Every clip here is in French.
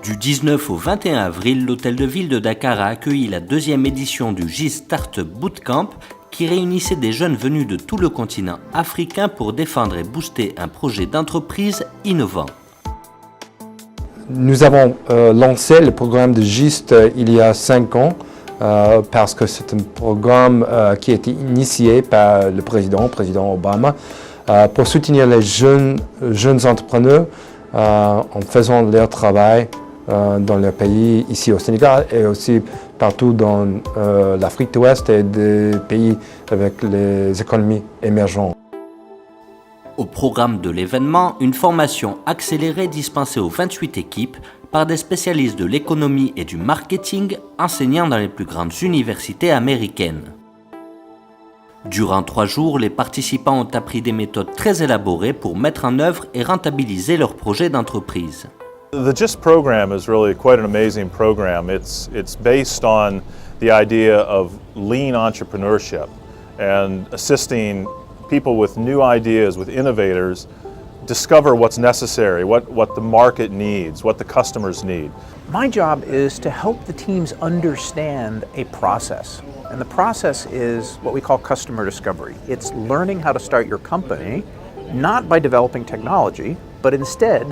Du 19 au 21 avril, l'Hôtel de Ville de Dakar a accueilli la deuxième édition du GIZ Startup Bootcamp qui réunissait des jeunes venus de tout le continent africain pour défendre et booster un projet d'entreprise innovant. Nous avons lancé le programme de GIST il y a 5 ans parce que c'est un programme qui a été initié par le président Obama pour soutenir les jeunes entrepreneurs en faisant leur travail dans leur pays, ici au Sénégal et aussi partout dans l'Afrique de l'Ouest et des pays avec les économies émergentes. Au programme de l'événement, une formation accélérée dispensée aux 28 équipes par des spécialistes de l'économie et du marketing enseignant dans les plus grandes universités américaines. Durant 3 jours, les participants ont appris des méthodes très élaborées pour mettre en œuvre et rentabiliser leurs projets d'entreprise. The GIST program is really quite an amazing program. It's based on the idea of lean entrepreneurship and assisting people with new ideas, with innovators, discover what's necessary, what the market needs, what the customers need. My job is to help the teams understand a process. And the process is what we call customer discovery. It's learning how to start your company, not by developing technology, but instead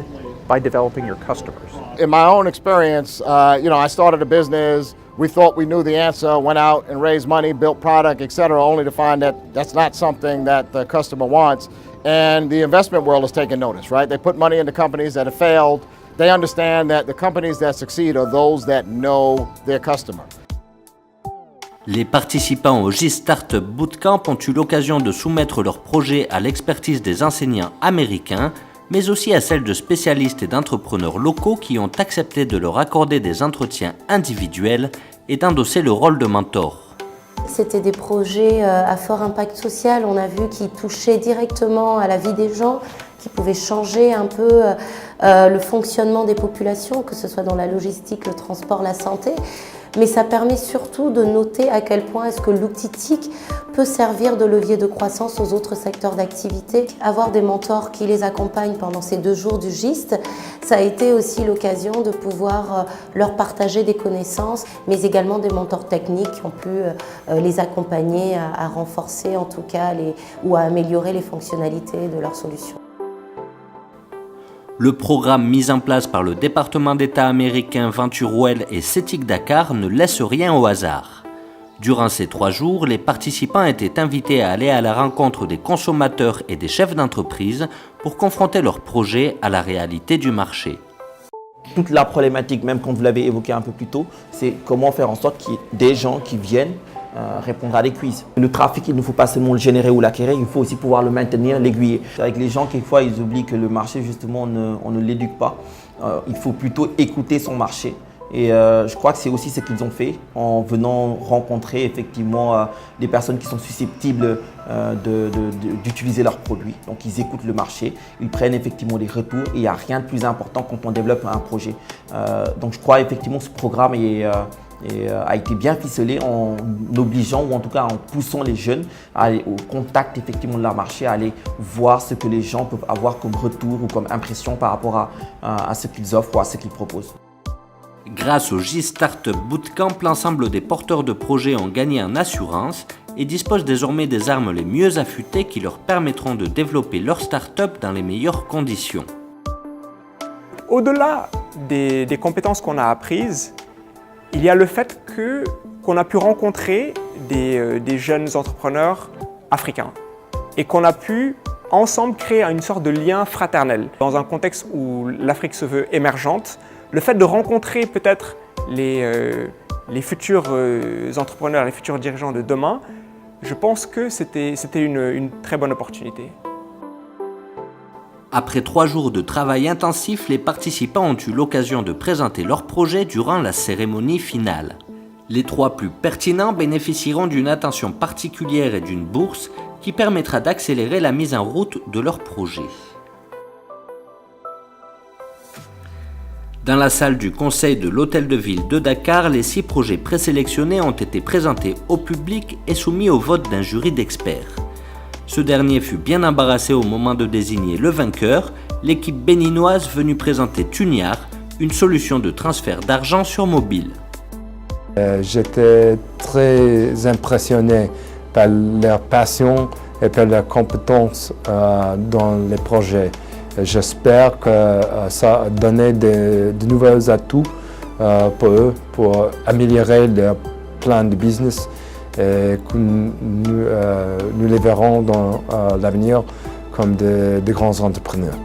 by developing your customers. In my own experience, I started a business. We thought we knew the answer, went out and raised money, built product, etc., only to find that that's not something that the customer wants. And the investment world has taken notice, right? They put money into companies that have failed. They understand that the companies that succeed are those that know their customer. Les participants au GIZ Startup Bootcamp ont eu l'occasion de soumettre leurs projets à l'expertise des enseignants américains, mais aussi à celle de spécialistes et d'entrepreneurs locaux qui ont accepté de leur accorder des entretiens individuels et d'endosser le rôle de mentor. C'était des projets à fort impact social, on a vu qu'ils touchaient directement à la vie des gens, qui pouvaient changer un peu le fonctionnement des populations, que ce soit dans la logistique, le transport, la santé. Mais ça permet surtout de noter à quel point est-ce que l'outil TIC peut servir de levier de croissance aux autres secteurs d'activité. Avoir des mentors qui les accompagnent pendant ces 2 jours du GIST, ça a été aussi l'occasion de pouvoir leur partager des connaissances, mais également des mentors techniques qui ont pu les accompagner à renforcer en tout cas ou à améliorer les fonctionnalités de leurs solutions. Le programme mis en place par le département d'État américain VentureWell et CETIC Dakar ne laisse rien au hasard. Durant ces 3 jours, les participants étaient invités à aller à la rencontre des consommateurs et des chefs d'entreprise pour confronter leurs projets à la réalité du marché. Toute la problématique, même comme vous l'avez évoqué un peu plus tôt, c'est comment faire en sorte qu'il y ait des gens qui viennent répondre à des quiz. Le trafic, il ne faut pas seulement le générer ou l'acquérir, il faut aussi pouvoir le maintenir, l'aiguiller. Avec les gens, quelquefois, ils oublient que le marché, justement, on ne l'éduque pas. Il faut plutôt écouter son marché. Et je crois que c'est aussi ce qu'ils ont fait en venant rencontrer effectivement des personnes qui sont susceptibles d'utiliser leurs produits. Donc ils écoutent le marché, ils prennent effectivement des retours et il n'y a rien de plus important quand on développe un projet. Donc je crois effectivement que ce programme a été bien ficelé en obligeant ou en tout cas en poussant les jeunes à aller au contact effectivement de leur marché, à aller voir ce que les gens peuvent avoir comme retour ou comme impression par rapport à ce qu'ils offrent ou à ce qu'ils proposent. Grâce au GIZ Startup Bootcamp, l'ensemble des porteurs de projets ont gagné en assurance et disposent désormais des armes les mieux affûtées qui leur permettront de développer leur start-up dans les meilleures conditions. Au-delà des compétences qu'on a apprises, il y a le fait qu'on a pu rencontrer des jeunes entrepreneurs africains et qu'on a pu ensemble créer une sorte de lien fraternel. Dans un contexte où l'Afrique se veut émergente, le fait de rencontrer peut-être les futurs entrepreneurs, les futurs dirigeants de demain, je pense que c'était une très bonne opportunité. Après 3 jours de travail intensif, les participants ont eu l'occasion de présenter leurs projets durant la cérémonie finale. Les 3 plus pertinents bénéficieront d'une attention particulière et d'une bourse qui permettra d'accélérer la mise en route de leurs projets. Dans la salle du conseil de l'Hôtel de Ville de Dakar, les 6 projets présélectionnés ont été présentés au public et soumis au vote d'un jury d'experts. Ce dernier fut bien embarrassé au moment de désigner le vainqueur, l'équipe béninoise venue présenter Tuniar, une solution de transfert d'argent sur mobile. J'étais très impressionné par leur passion et par leurs compétences dans les projets. J'espère que ça a donné de nouveaux atouts pour eux, pour améliorer leur plan de business et que nous les verrons dans l'avenir comme de grands entrepreneurs.